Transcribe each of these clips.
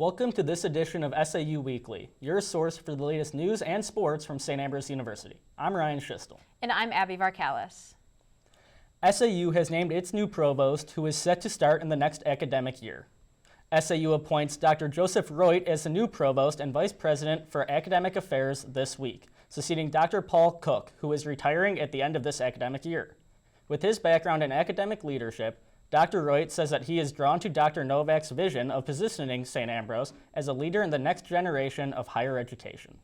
Welcome to this edition of SAU Weekly, your source for the latest news and sports from St. Ambrose University. I'm Ryan Schiestel. And I'm Abby Varkalis. SAU has named its new provost, who is set to start in the next academic year. SAU appoints Dr. Joseph Reut as the new provost and vice president for academic affairs this week, succeeding Dr. Paul Cook, who is retiring at the end of this academic year. With his background in academic leadership, Dr. Reut says that he is drawn to Dr. Novak's vision of positioning St. Ambrose as a leader in the next generation of higher education.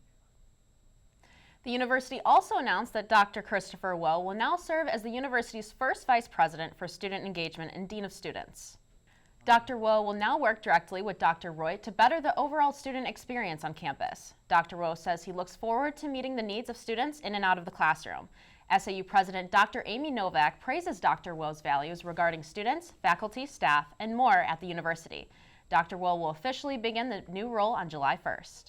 The university also announced that Dr. Christopher Woe will now serve as the university's first vice president for student engagement and dean of students. Dr. Woe will now work directly with Dr. Reut to better the overall student experience on campus. Dr. Woe says he looks forward to meeting the needs of students in and out of the classroom. SAU President Dr. Amy Novak praises Dr. Woe's values regarding students, faculty, staff, and more at the university. Dr. Woe will officially begin the new role on July 1st.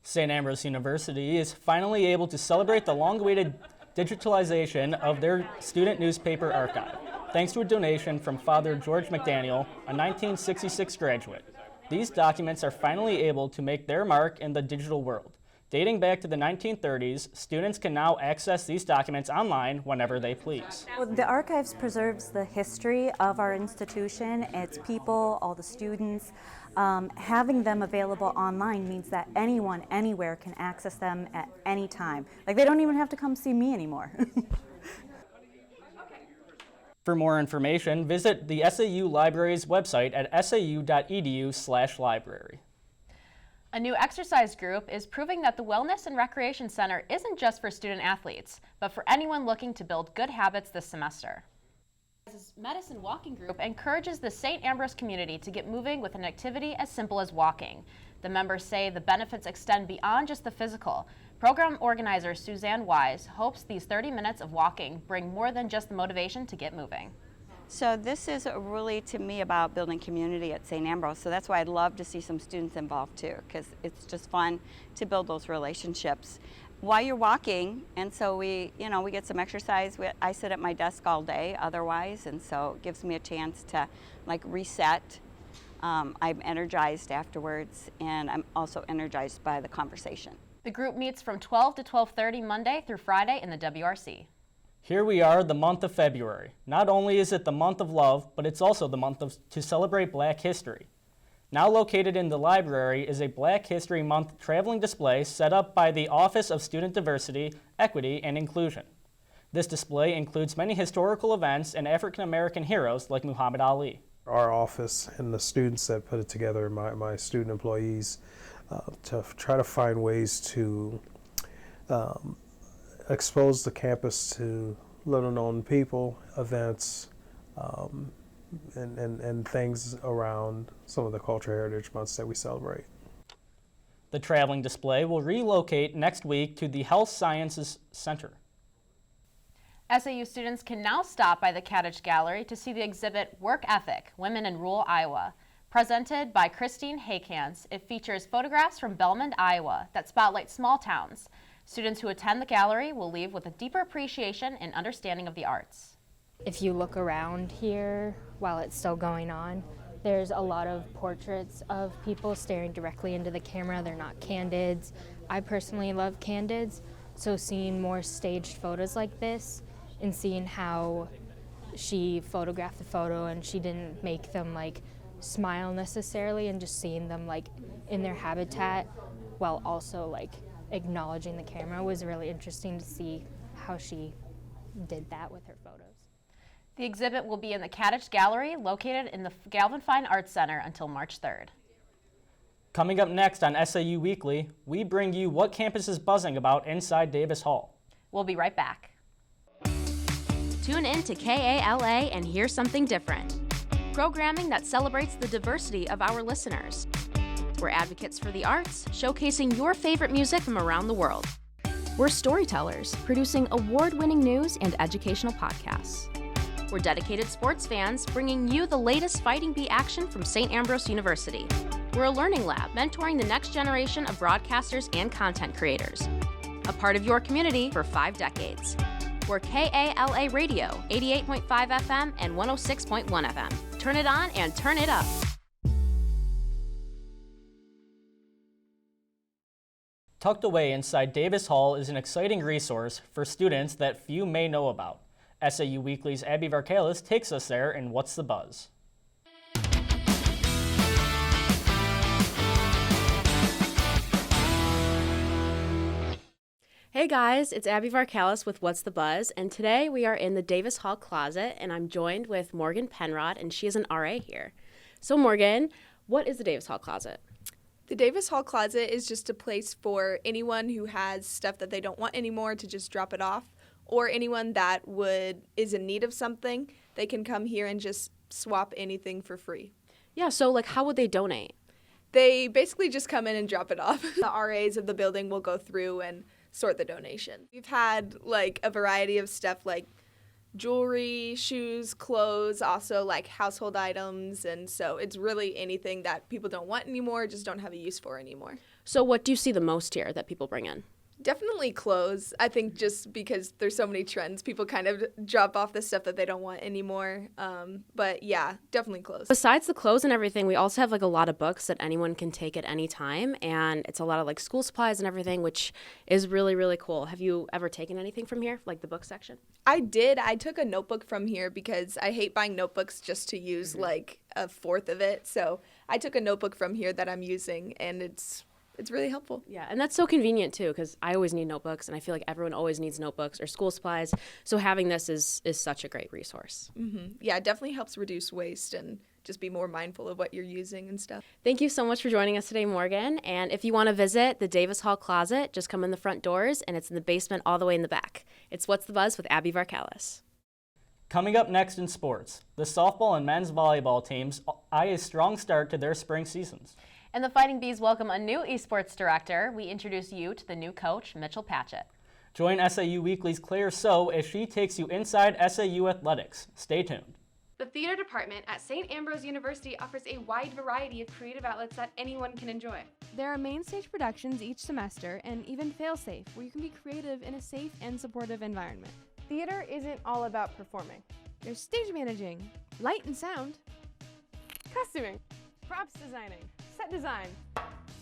St. Ambrose University is finally able to celebrate the long-awaited digitalization of their student newspaper archive, thanks to a donation from Father George McDaniel, a 1966 graduate. These documents are finally able to make their mark in the digital world. Dating back to the 1930s, students can now access these documents online whenever they please. Well, the archives preserves the history of our institution, its people, all the students. Having them available online means that anyone, anywhere can access them at any time. Like, they don't even have to come see me anymore. For more information, visit the SAU Library's website at sau.edu/library. A new exercise group is proving that the Wellness and Recreation Center isn't just for student athletes, but for anyone looking to build good habits this semester. This medicine walking group encourages the St. Ambrose community to get moving with an activity as simple as walking. The members say the benefits extend beyond just the physical. Program organizer Suzanne Wise hopes these 30 minutes of walking bring more than just the motivation to get moving. So this is really, to me, about building community at St. Ambrose. So that's why I'd love to see some students involved too, because it's just fun to build those relationships while you're walking. And so we get some exercise. I sit at my desk all day otherwise, and so it gives me a chance to reset. I'm energized afterwards, and I'm also energized by the conversation. The group meets from 12 to 12:30 Monday through Friday in the WRC. Here we are, the month of February. Not only is it the month of love, but it's also the month to celebrate Black history. Now located in the library is a Black History Month traveling display set up by the Office of Student Diversity, Equity, and Inclusion. This display includes many historical events and African American heroes like Muhammad Ali. Our office and the students that put it together, my student employees, to try to find ways to expose the campus to little-known people, events, and things around some of the cultural heritage months that we celebrate. The traveling display will relocate next week to the Health Sciences Center. SAU students can now stop by the Kadich Gallery to see the exhibit Work Ethic, Women in Rural Iowa. Presented by Christine Hakans, it features photographs from Belmond, Iowa that spotlight small towns. Students who attend the gallery will leave with a deeper appreciation and understanding of the arts. If you look around here while it's still going on, there's a lot of portraits of people staring directly into the camera. They're not candids. I personally love candids, so seeing more staged photos like this and seeing how she photographed the photo and she didn't make them smile necessarily, and just seeing them in their habitat while also acknowledging the camera was really interesting to see how she did that with her photos. The exhibit will be in the Kadich Gallery, located in the Galvin Fine Arts Center until March 3rd. Coming up next on SAU Weekly, we bring you what campus is buzzing about inside Davis Hall. We'll be right back. Tune in to KALA and hear something different. Programming that celebrates the diversity of our listeners. We're advocates for the arts, showcasing your favorite music from around the world. We're storytellers, producing award-winning news and educational podcasts. We're dedicated sports fans, bringing you the latest Fighting Bee action from St. Ambrose University. We're a learning lab, mentoring the next generation of broadcasters and content creators. A part of your community for 5 decades. We're KALA Radio, 88.5 FM and 106.1 FM. Turn it on and turn it up. Tucked away inside Davis Hall is an exciting resource for students that few may know about. SAU Weekly's Abby Varkalis takes us there in What's the Buzz? Hey guys, it's Abby Varkalis with What's the Buzz, and today we are in the Davis Hall closet, and I'm joined with Morgan Penrod, and she is an RA here. So Morgan, what is the Davis Hall closet? The Davis Hall closet is just a place for anyone who has stuff that they don't want anymore to just drop it off, or anyone that is in need of something. They can come here and just swap anything for free. Yeah, so how would they donate? They basically just come in and drop it off. The RAs of the building will go through and sort the donation. We've had a variety of stuff like jewelry, shoes, clothes, also household items, and so it's really anything that people don't want anymore, just don't have a use for anymore. So what do you see the most here that people bring in? Definitely clothes. I think just because there's so many trends, people kind of drop off the stuff that they don't want anymore. But yeah, definitely clothes. Besides the clothes and everything, we also have a lot of books that anyone can take at any time, and it's a lot of school supplies and everything, which is really, really cool. Have you ever taken anything from here, the book section? I did. I took a notebook from here because I hate buying notebooks just to use a fourth of it. So I took a notebook from here that I'm using, and it's really helpful. Yeah, and that's so convenient too, because I always need notebooks, and I feel like everyone always needs notebooks or school supplies. So having this is such a great resource. Mm-hmm. Yeah, it definitely helps reduce waste and just be more mindful of what you're using and stuff. Thank you so much for joining us today, Morgan. And if you want to visit the Davis Hall closet, just come in the front doors, and it's in the basement all the way in the back. It's What's the Buzz with Abby Varkalis. Coming up next in sports, the softball and men's volleyball teams eye a strong start to their spring seasons. And the Fighting Bees welcome a new esports director. We introduce you to the new coach, Mitchell Patchett. Join SAU Weekly's Claire So as she takes you inside SAU athletics. Stay tuned. The theater department at St. Ambrose University offers a wide variety of creative outlets that anyone can enjoy. There are main stage productions each semester and even fail-safe, where you can be creative in a safe and supportive environment. Theater isn't all about performing. There's stage managing, light and sound, Costuming, props designing, set design.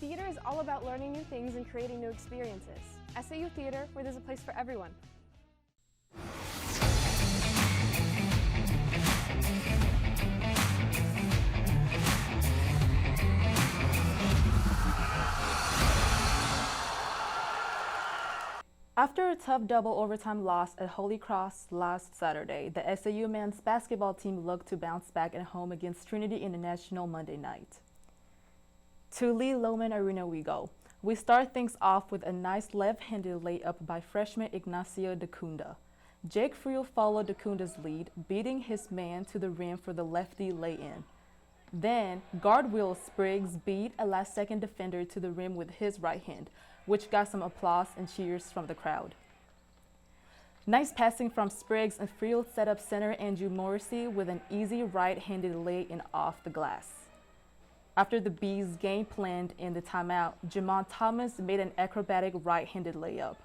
Theater is all about learning new things and creating new experiences. SAU Theater, where there's a place for everyone. After a tough double overtime loss at Holy Cross last Saturday, the SAU men's basketball team looked to bounce back at home against Trinity International Monday night. To LOHMAN Arena we go. We start things off with a nice left-handed layup by freshman Ignacio Dacunda. Jake Friel followed Dacunda's lead, beating his man to the rim for the lefty lay-in. Then, guard Will Spriggs beat a last-second defender to the rim with his right hand, which got some applause and cheers from the crowd. Nice passing from Spriggs, and Friel set up center Andrew Morrissey with an easy right-handed lay-in off the glass. After the Bees' game planned in the timeout, Jamon Thomas made an acrobatic right-handed layup.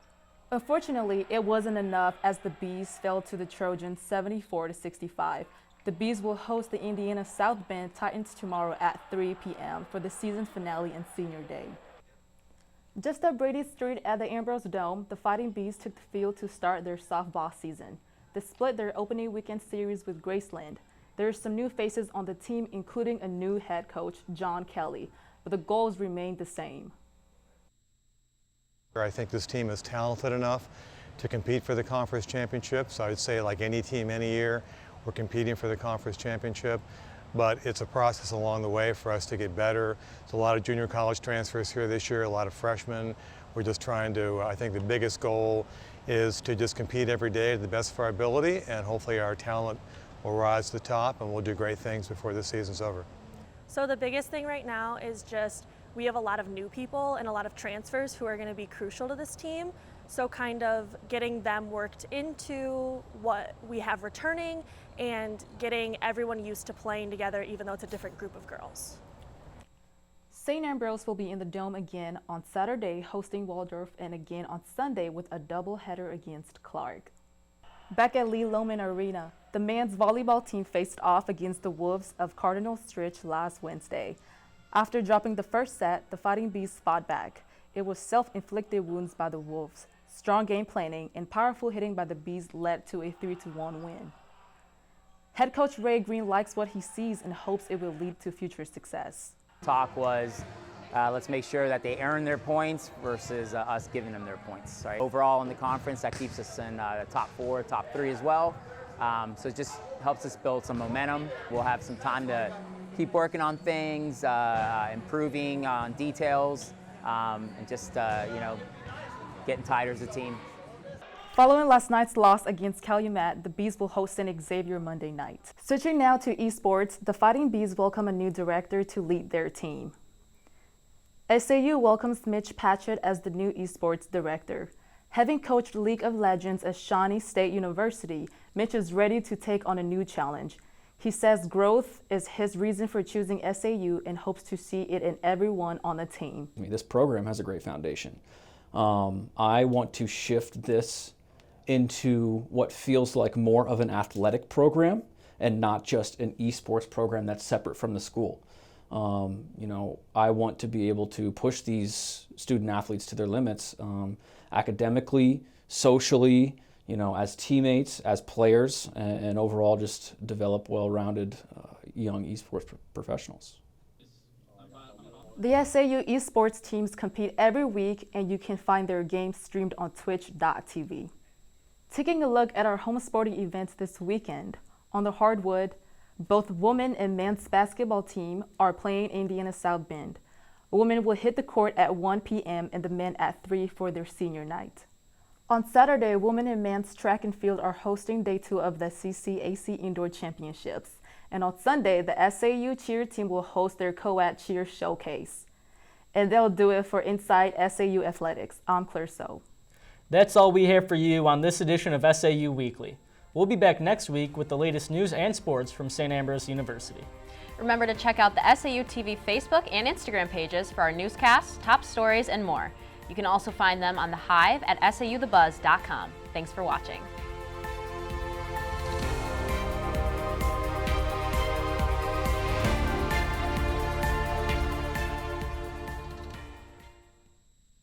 Unfortunately, it wasn't enough as the Bees fell to the Trojans 74-65. The Bees will host the Indiana South Bend Titans tomorrow at 3 p.m. for the season finale and senior day. Just up Brady Street at the Ambrose Dome, the Fighting Bees took the field to start their softball season. They split their opening weekend series with Graceland. There are some new faces on the team, including a new head coach, John Kelly, but the goals remain the same. I think this team is talented enough to compete for the conference championships. I would say like any team any year, we're competing for the conference championship, but it's a process along the way for us to get better. There's a lot of junior college transfers here this year, a lot of freshmen. We're just trying to, I think the biggest goal is to just compete every day to the best of our ability, and hopefully our talent will rise to the top and we'll do great things before this season's over. So the biggest thing right now is just we have a lot of new people and a lot of transfers who are going to be crucial to this team. So kind of getting them worked into what we have returning and getting everyone used to playing together, even though it's a different group of girls. St. Ambrose will be in the Dome again on Saturday, hosting Waldorf, and again on Sunday with a doubleheader against Clark. Back at LOHMAN Arena, the men's volleyball team faced off against the Wolves of Cardinal Stritch last Wednesday. After dropping the first set, the Fighting Bees fought back. it was self-inflicted wounds by the Wolves. Strong game planning and powerful hitting by the Bees led to a 3-1 win. Head coach Ray Green likes what he sees and hopes it will lead to future success. Talk was, let's make sure that they earn their points versus us giving them their points. Right? Overall in the conference, that keeps us in the top 4, top 3 as well. So it just helps us build some momentum. We'll have some time to keep working on things, improving on details, and just, getting tighter as a team. Following last night's loss against Calumet, the Bees will host St. Xavier Monday night. Switching now to esports, the Fighting Bees welcome a new director to lead their team. SAU welcomes Mitch Patchett as the new esports director. Having coached League of Legends at Shawnee State University, Mitch is ready to take on a new challenge. He says growth is his reason for choosing SAU and hopes to see it in everyone on the team. This program has a great foundation. I want to shift this into what feels like more of an athletic program and not just an esports program that's separate from the school. I want to be able to push these student athletes to their limits academically, socially, as teammates, as players, and overall just develop well-rounded young esports professionals. The SAU esports teams compete every week, and you can find their games streamed on twitch.tv. Taking a look at our home sporting events this weekend, on the hardwood, both women and men's basketball team are playing Indiana South Bend. Women will hit the court at 1 p.m. and the men at 3 for their senior night. On Saturday, women and men's track and field are hosting day 2 of the CCAC Indoor Championships. And on Sunday, the SAU cheer team will host their co-ed cheer showcase. And they'll do it for Inside SAU Athletics. I'm Claire So. That's all we have for you on this edition of SAU Weekly. We'll be back next week with the latest news and sports from St. Ambrose University. Remember to check out the SAUtv Facebook and Instagram pages for our newscasts, top stories, and more. You can also find them on the Hive at SAUthebuzz.com. Thanks for watching.